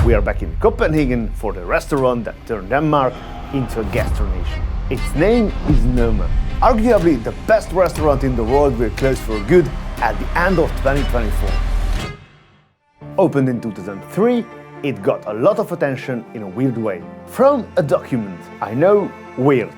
We are back in Copenhagen for the restaurant that turned Denmark into a gastro-nation. Its name is Noma. Arguably the best restaurant in the world will close for good at the end of 2024. Opened in 2003, it got a lot of attention in a weird way. From a document, I know, weird,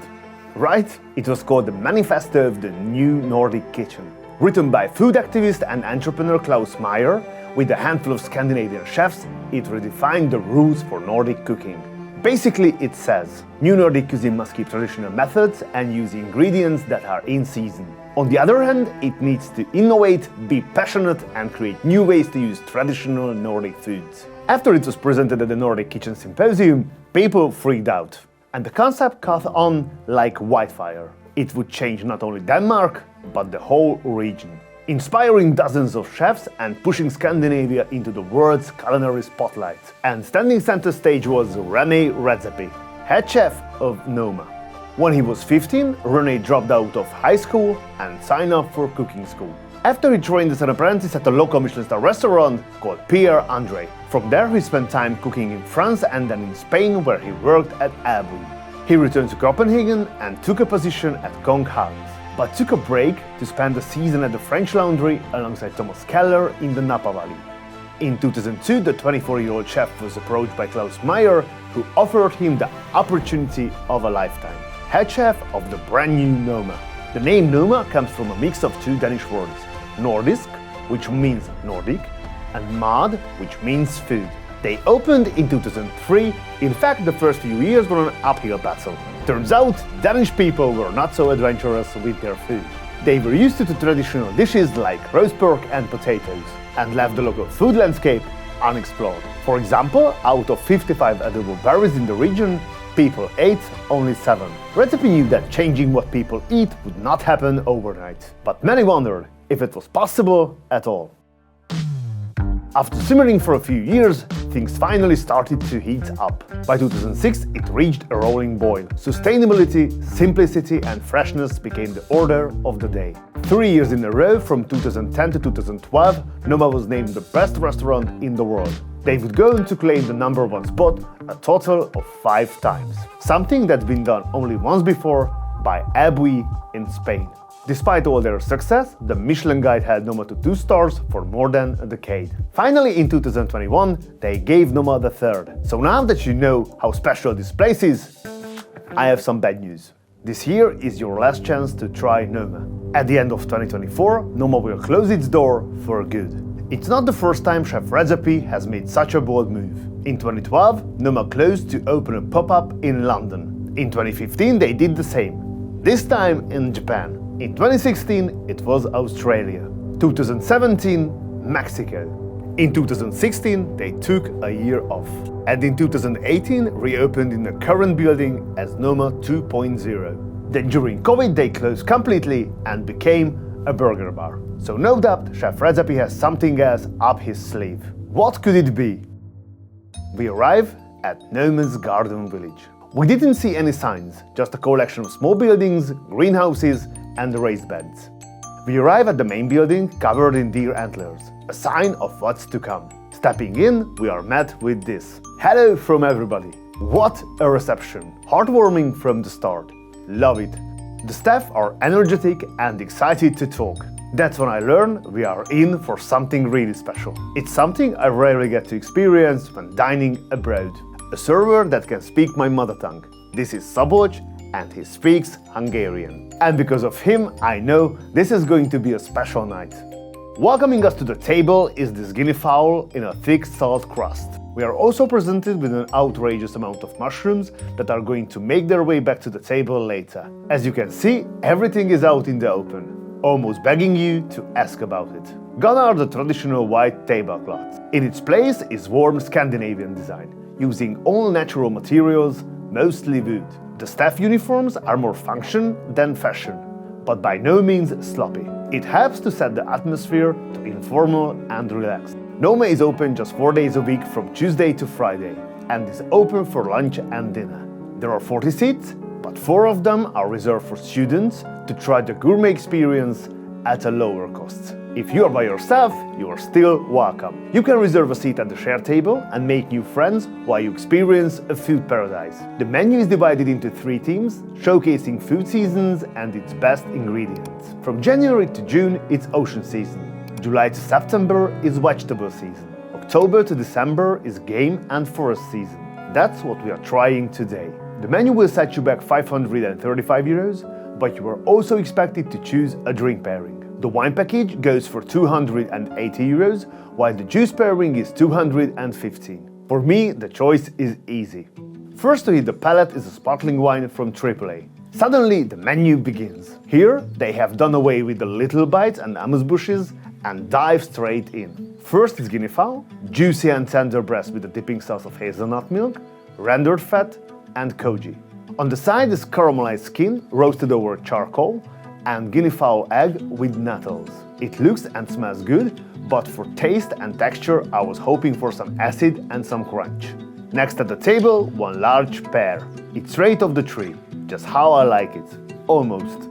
right? It was called the Manifesto of the New Nordic Kitchen. Written by food activist and entrepreneur Klaus Meyer, with a handful of Scandinavian chefs, it redefined the rules for Nordic cooking. Basically, it says, new Nordic cuisine must keep traditional methods and use ingredients that are in season. On the other hand, it needs to innovate, be passionate, and create new ways to use traditional Nordic foods. After it was presented at the Nordic Kitchen Symposium, people freaked out. And the concept caught on like wildfire. It would change not only Denmark, but the whole region, inspiring dozens of chefs and pushing Scandinavia into the world's culinary spotlight. And standing center stage was Rene Redzepi, head chef of Noma. When he was 15, Rene dropped out of high school and signed up for cooking school. After he trained as an apprentice at a local Michelin star restaurant called Pierre Andre. From there he spent time cooking in France and then in Spain, where he worked at Abu. He returned to Copenhagen and took a position at Kong House, but took a break to spend a season at the French Laundry alongside Thomas Keller in the Napa Valley. In 2002, the 24-year-old chef was approached by Klaus Meyer, who offered him the opportunity of a lifetime. Head chef of the brand new Noma. The name Noma comes from a mix of two Danish words, Nordisk, which means Nordic, and mad, which means food. They opened in 2003. In fact, the first few years were an uphill battle. Turns out, Danish people were not so adventurous with their food. They were used to traditional dishes like roast pork and potatoes, and left the local food landscape unexplored. For example, out of 55 edible berries in the region, people ate only 7. Redzepi knew that changing what people eat would not happen overnight. But many wondered if it was possible at all. After simmering for a few years, things finally started to heat up. By 2006, it reached a rolling boil. Sustainability, simplicity and freshness became the order of the day. 3 years in a row, from 2010 to 2012, Noma was named the best restaurant in the world. They would go on to claim the #1 spot a total of 5 times. Something that's been done only once before by Abu in Spain. Despite all their success, the Michelin Guide had Noma to 2 stars for more than a decade. Finally, in 2021, they gave Noma the 3rd. So now that you know how special this place is, I have some bad news. This year is your last chance to try Noma. At the end of 2024, Noma will close its door for good. It's not the first time Chef Redzepi has made such a bold move. In 2012, Noma closed to open a pop-up in London. In 2015, they did the same, this time in Japan. In 2016, it was Australia. 2017, Mexico. In 2016, they took a year off. And in 2018, reopened in the current building as Noma 2.0. Then during COVID, they closed completely and became a burger bar. So no doubt, Chef Redzepi has something else up his sleeve. What could it be? We arrive at Noma's garden village. We didn't see any signs, just a collection of small buildings, greenhouses, and raised beds. We arrive at the main building covered in deer antlers, a sign of what's to come. Stepping in, we are met with this. Hello from everybody. What a reception. Heartwarming from the start. Love it. The staff are energetic and excited to talk. That's when I learn we are in for something really special. It's something I rarely get to experience when dining abroad. A server that can speak my mother tongue. This is Szabolcs, and he speaks Hungarian. And because of him, I know this is going to be a special night. Welcoming us to the table is this guinea fowl in a thick salt crust. We are also presented with an outrageous amount of mushrooms that are going to make their way back to the table later. As you can see, everything is out in the open, almost begging you to ask about it. Gone are the traditional white tablecloths. In its place is warm Scandinavian design, using all natural materials, mostly wood. The staff uniforms are more function than fashion, but by no means sloppy. It helps to set the atmosphere to informal and relaxed. Noma is open just 4 days a week from Tuesday to Friday, and is open for lunch and dinner. There are 40 seats, but 4 of them are reserved for students to try the gourmet experience at a lower cost. If you are by yourself, you are still welcome. You can reserve a seat at the share table and make new friends while you experience a food paradise. The menu is divided into 3 teams, showcasing food seasons and its best ingredients. From January to June, it's ocean season. July to September is vegetable season. October to December is game and forest season. That's what we are trying today. The menu will set you back 535 euros, but you are also expected to choose a drink pairing. The wine package goes for 280 euros, while the juice pairing is 215. For me, the choice is easy. First to hit the palate is a sparkling wine from AAA. Suddenly, the menu begins. Here, they have done away with the little bites and amuse-bouches and dive straight in. First is guinea fowl, juicy and tender breast with a dipping sauce of hazelnut milk, rendered fat, and koji. On the side is caramelized skin, roasted over charcoal, and guinea fowl egg with nettles. It looks and smells good, but for taste and texture I was hoping for some acid and some crunch. Next at the table, one large pear. It's straight off the tree, just how I like it. Almost.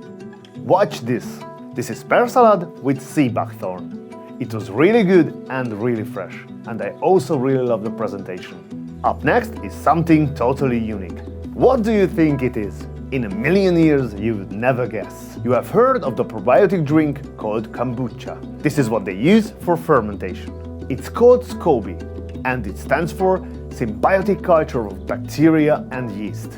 Watch this. This is pear salad with sea buckthorn. It was really good and really fresh, and I also really love the presentation. Up next is something totally unique. What do you think it is? In a million years, you would never guess. You have heard of the probiotic drink called kombucha. This is what they use for fermentation. It's called SCOBY, and it stands for Symbiotic Culture of Bacteria and Yeast.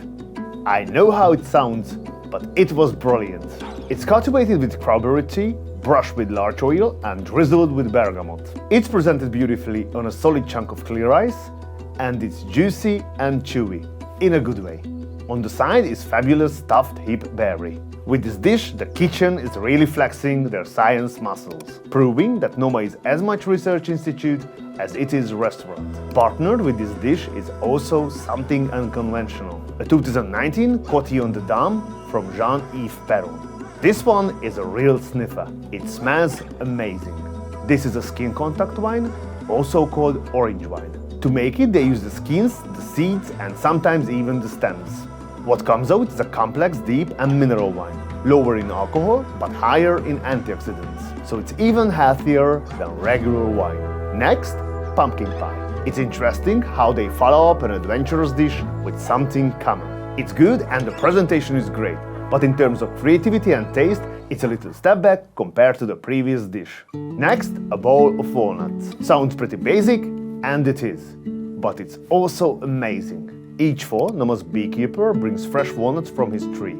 I know how it sounds, but it was brilliant. It's cultivated with crowberry tea, brushed with larch oil, and drizzled with bergamot. It's presented beautifully on a solid chunk of clear ice, and it's juicy and chewy, in a good way. On the side is fabulous stuffed hip berry. With this dish, the kitchen is really flexing their science muscles, proving that Noma is as much research institute as it is restaurant. Partnered with this dish is also something unconventional. A 2019 Cotillon de Dame from Jean-Yves Perron. This one is a real sniffer. It smells amazing. This is a skin contact wine, also called orange wine. To make it, they use the skins, the seeds, and sometimes even the stems. What comes out is a complex, deep and mineral wine, lower in alcohol but higher in antioxidants, so it's even healthier than regular wine. Next, pumpkin pie. It's interesting how they follow up an adventurous dish with something common. It's good and the presentation is great, but in terms of creativity and taste, it's a little step back compared to the previous dish. Next, a bowl of walnuts. Sounds pretty basic, and it is, but it's also amazing. Each fall, Noma's beekeeper brings fresh walnuts from his tree,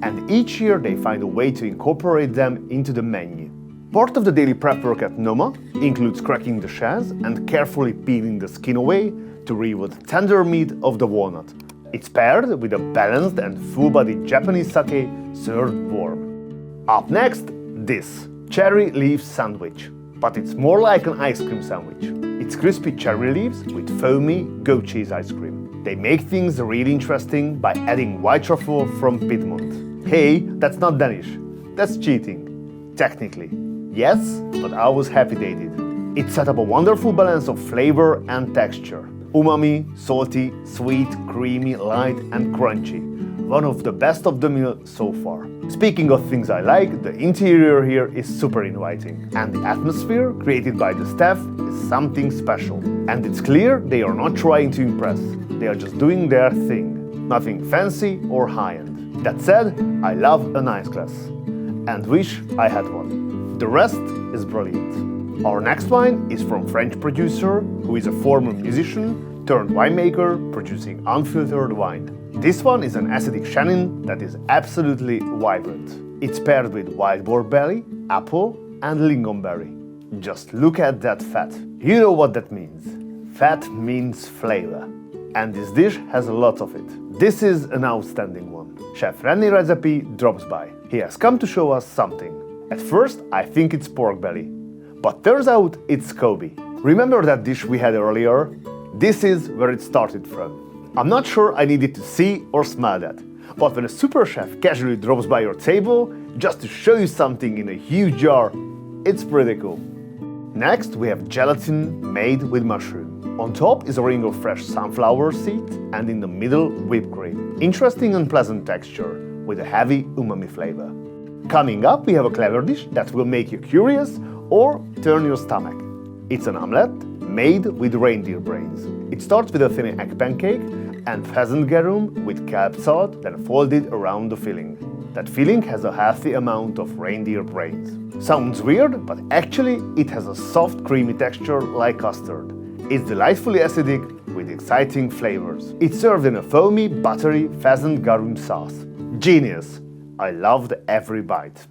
and each year they find a way to incorporate them into the menu. Part of the daily prep work at Noma includes cracking the shells and carefully peeling the skin away to reveal the tender meat of the walnut. It's paired with a balanced and full-bodied Japanese sake served warm. Up next, this cherry leaf sandwich, but it's more like an ice cream sandwich. It's crispy cherry leaves with foamy goat cheese ice cream. They make things really interesting by adding white truffle from Piedmont. Hey, that's not Danish. That's cheating. Technically. Yes, but I was happy they did. It set up a wonderful balance of flavor and texture. Umami, salty, sweet, creamy, light and crunchy. One of the best of the meal so far. Speaking of things I like, the interior here is super inviting, and the atmosphere created by the staff is something special. And it's clear they are not trying to impress, they are just doing their thing. Nothing fancy or high-end. That said, I love a nice glass, and wish I had one. The rest is brilliant. Our next wine is from French producer, who is a former musician turned winemaker producing unfiltered wine. This one is an acidic Chenin that is absolutely vibrant. It's paired with wild boar belly, apple and lingonberry. Just look at that fat. You know what that means. Fat means flavor. And this dish has a lot of it. This is an outstanding one. Chef Rene Redzepi drops by. He has come to show us something. At first, I think it's pork belly. But turns out it's SCOBY. Remember that dish we had earlier? This is where it started from. I'm not sure I needed to see or smell that, but when a super chef casually drops by your table just to show you something in a huge jar, it's pretty cool. Next, we have gelatin made with mushroom. On top is a ring of fresh sunflower seed, and in the middle, whipped cream. Interesting and pleasant texture, with a heavy umami flavor. Coming up, we have a clever dish that will make you curious or turn your stomach. It's an omelette made with reindeer brains. It starts with a thin egg pancake and pheasant garum with kelp salt, then folded around the filling. That filling has a healthy amount of reindeer brains. Sounds weird, but actually it has a soft, creamy texture like custard. It's delightfully acidic with exciting flavors. It's served in a foamy, buttery pheasant garum sauce. Genius! I loved every bite.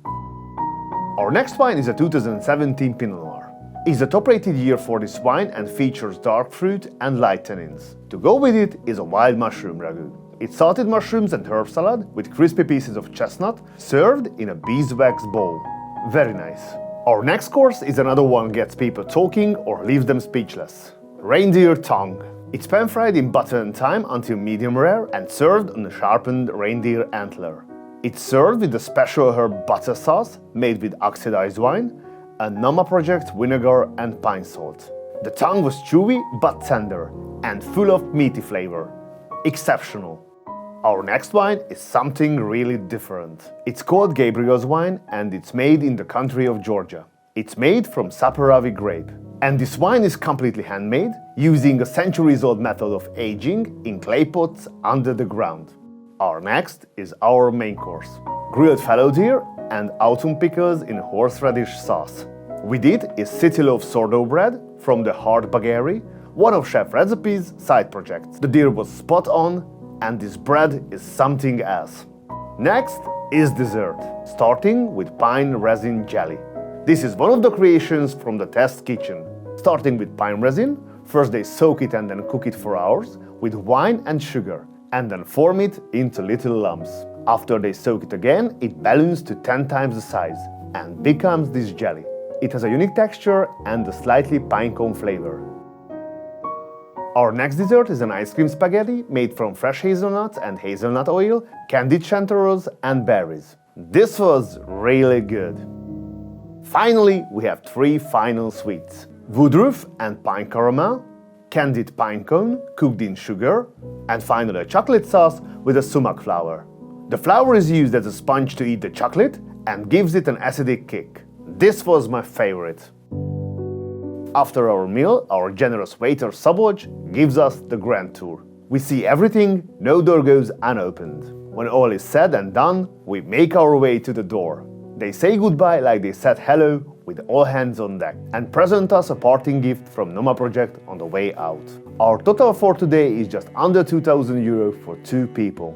Our next wine is a 2017 Pinot Noir. It's the top-rated year for this wine and features dark fruit and light tannins. To go with it is a wild mushroom ragu. It's salted mushrooms and herb salad with crispy pieces of chestnut served in a beeswax bowl. Very nice. Our next course is another one gets people talking or leaves them speechless. Reindeer tongue. It's pan-fried in butter and thyme until medium rare and served on a sharpened reindeer antler. It's served with a special herb butter sauce made with oxidized wine, a Noma project vinegar and pine salt. The tongue was chewy but tender and full of meaty flavor. Exceptional. Our next wine is something really different. It's called Gabriel's wine and it's made in the country of Georgia. It's made from Saperavi grape. And this wine is completely handmade, using a centuries-old method of aging in clay pots under the ground. Our next is our main course. Grilled fallow deer and autumn pickles in horseradish sauce. With it is city loaf sourdough bread from the Hard Baguette, one of Chef Redzepi's side projects. The deer was spot on, and this bread is something else. Next is dessert, starting with pine resin jelly. This is one of the creations from the test kitchen. Starting with pine resin, first they soak it and then cook it for hours with wine and sugar, and then form it into little lumps. After they soak it again, it balloons to 10 times the size and becomes this jelly. It has a unique texture and a slightly pine cone flavor. Our next dessert is an ice cream spaghetti made from fresh hazelnuts and hazelnut oil, candied chanterelles and berries. This was really good. Finally, we have three final sweets: woodruff and pine caramel, candied pine cone cooked in sugar, and finally a chocolate sauce with a sumac flour. The flour is used as a sponge to eat the chocolate and gives it an acidic kick. This was my favorite. After our meal, our generous waiter Szabolcs gives us the grand tour. We see everything, no door goes unopened. When all is said and done, we make our way to the door. They say goodbye like they said hello, with all hands on deck, and present us a parting gift from Noma project on the way out. Our total for today is just under €2,000 for two people.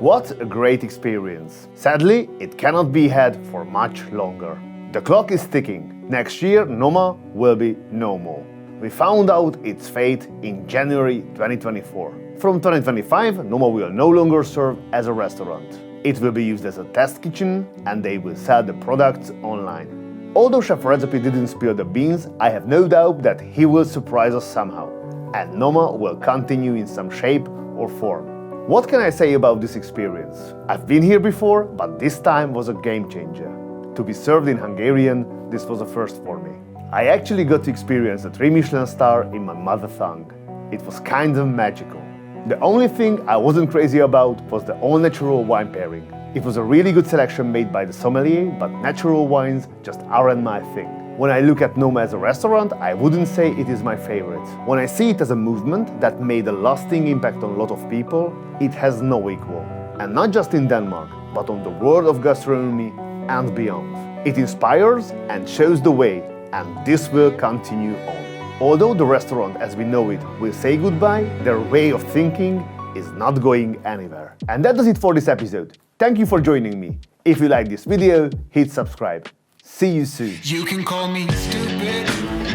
What a great experience! Sadly, it cannot be had for much longer. The clock is ticking. Next year, Noma will be no more. We found out its fate in January 2024. From 2025, Noma will no longer serve as a restaurant. It will be used as a test kitchen and they will sell the products online. Although Chef Redzepi didn't spill the beans, I have no doubt that he will surprise us somehow, and Noma will continue in some shape or form. What can I say about this experience? I've been here before, but this time was a game changer. To be served in Hungarian, this was a first for me. I actually got to experience a 3 Michelin star in my mother tongue. It was kind of magical. The only thing I wasn't crazy about was the all-natural wine pairing. It was a really good selection made by the sommelier, but natural wines just aren't my thing. When I look at Noma as a restaurant, I wouldn't say it is my favorite. When I see it as a movement that made a lasting impact on a lot of people, it has no equal. And not just in Denmark, but on the world of gastronomy and beyond. It inspires and shows the way, and this will continue on. Although the restaurant as we know it will say goodbye, their way of thinking is not going anywhere. And that does it for this episode. Thank you for joining me. If you like this video, hit subscribe. See you soon. You can call me stupid.